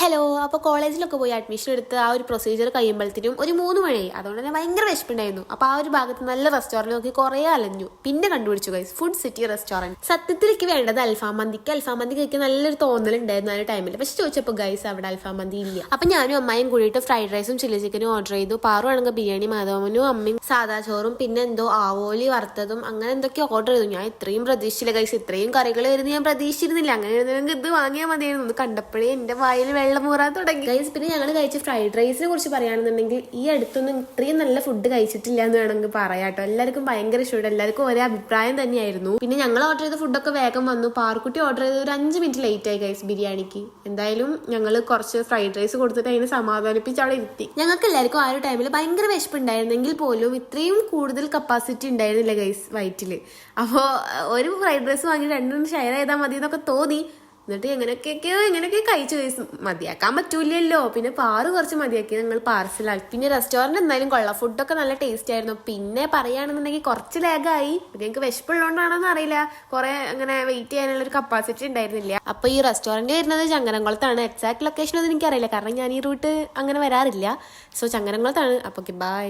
Hello. അപ്പോൾ കോളേജിലൊക്കെ പോയി അഡ്മിഷൻ എടുത്ത് ആ ഒരു പ്രൊസീജിയർ കഴിയുമ്പോഴത്തേനും ഒരു 3 മണിയായി. അതുകൊണ്ട് തന്നെ ഭയങ്കര വിശപ്പുണ്ടായിരുന്നു. അപ്പോൾ ആ ഒരു ഭാഗത്ത് നല്ല റെസ്റ്റോറൻറ്റ് നോക്കി കുറേ അലഞ്ഞു. പിന്നെ കണ്ടുപിടിച്ചു ഗൈസ്, ഫുഡ് സിറ്റി റെസ്റ്റോറൻറ്റ്. സത്യത്തിലേക്ക് വേണ്ടത് അൽഫാം മന്തി കഴിക്കാൻ നല്ലൊരു തോന്നലുണ്ടായിരുന്നു ആ ഒരു ടൈമിൽ. പക്ഷെ ചോദിച്ചപ്പോൾ ഗൈസ് അവിടെ അൽഫാം മന്തി ഇല്ല. അപ്പം ഞാനും അമ്മയും കൂടിയിട്ട് ഫ്രൈഡ് റൈസും ചില്ലി ചിക്കനും ഓർഡർ ചെയ്തു. പാറു ആണെങ്കിൽ ബിരിയാണി, മാധവനും അമ്മയും സാദാ ചോറും പിന്നെ എന്തോ ആവോലി വറുത്തതും അങ്ങനെ എന്തൊക്കെ ഓർഡർ ചെയ്തു. ഞാൻ ഇത്രയും പ്രതീക്ഷിച്ചില്ല ഗൈസ്, ഇത്രയും കറികൾ വരുന്നത് ഞാൻ പ്രതീക്ഷിച്ചിരുന്നില്ല. അങ്ങനെ ഇത് വാങ്ങിയാൽ മതിയായിരുന്നു. ഇത് കണ്ടപ്പോഴേ എൻ്റെ വായിൽ വെള്ളം മൂറാൻ തുടങ്ങി ഗൈസ്. പിന്നെ ഞങ്ങൾ കഴിച്ച ഫ്രൈഡ് റൈസിനെ കുറിച്ച് പറയുകയാണെന്നുണ്ടെങ്കിൽ ഈ അടുത്തൊന്നും ഇത്രയും നല്ല ഫുഡ് കഴിച്ചിട്ടില്ല എന്ന് വേണമെങ്കിൽ പറയാട്ടോ. എല്ലാവർക്കും ഭയങ്കര ഇഷ്ടപ്പെട്ടു, എല്ലാവർക്കും ഒരേ അഭിപ്രായം തന്നെയായിരുന്നു. പിന്നെ ഞങ്ങൾ ഓർഡർ ചെയ്ത ഫുഡൊക്കെ വേഗം വന്നു. പാർക്കുട്ടി ഓർഡർ ചെയ്ത് ഒരു 5 മിനിറ്റ് ലേറ്റ് ആയി ഗൈസ് ബിരിയാണിക്ക്. എന്തായാലും ഞങ്ങൾ കുറച്ച് ഫ്രൈഡ് റൈസ് കൊടുത്തിട്ട് അതിനെ സമാധാനിപ്പിച്ച് അവിടെ ഇരുത്തി. ഞങ്ങൾക്ക് എല്ലാവർക്കും ആ ഒരു ടൈമിൽ ഭയങ്കര വിശപ്പുണ്ടായിരുന്നെങ്കിൽ പോലും ഇത്രയും കൂടുതൽ കപ്പാസിറ്റി ഉണ്ടായിരുന്നില്ല ഗൈസ് വയറ്റിൽ. അപ്പോൾ ഒരു ഫ്രൈഡ് റൈസ് വാങ്ങി രണ്ടും ഷെയർ ചെയ്താൽ മതി എന്നൊക്കെ തോന്നി. എന്നിട്ട് എങ്ങനെയൊക്കെ കഴിച്ചു ഗൈസ്. മതിയാക്കാൻ പറ്റൂലല്ലോ. പിന്നെ പാറ് കുറച്ച് മതിയാക്കി ഞങ്ങൾ പാർസലാക്കി. പിന്നെ റെസ്റ്റോറൻറ്റ് എന്തായാലും കൊള്ളാം, ഫുഡൊക്കെ നല്ല ടേസ്റ്റ് ആയിരുന്നു. പിന്നെ പറയുകയാണെന്നുണ്ടെങ്കിൽ കുറച്ച് ലാഗായി. പിന്നെ എനിക്ക് വിശപ്പുള്ളതുകൊണ്ടാണോന്ന് അറിയില്ല, കുറെ അങ്ങനെ വെയിറ്റ് ചെയ്യാനുള്ള ഒരു കപ്പാസിറ്റി ഉണ്ടായിരുന്നില്ല. അപ്പൊ ഈ റെസ്റ്റോറൻറ്റ് വരുന്നത് ചങ്ങരംകുളത്താണ്. എക്സാക്ട് ലൊക്കേഷൻ ഒന്നും എനിക്കറിയില്ല, കാരണം ഞാൻ ഈ റൂട്ട് അങ്ങനെ വരാറില്ല. സോ ചങ്ങരംകുളത്താണ്. അപ്പോൾ ബൈ.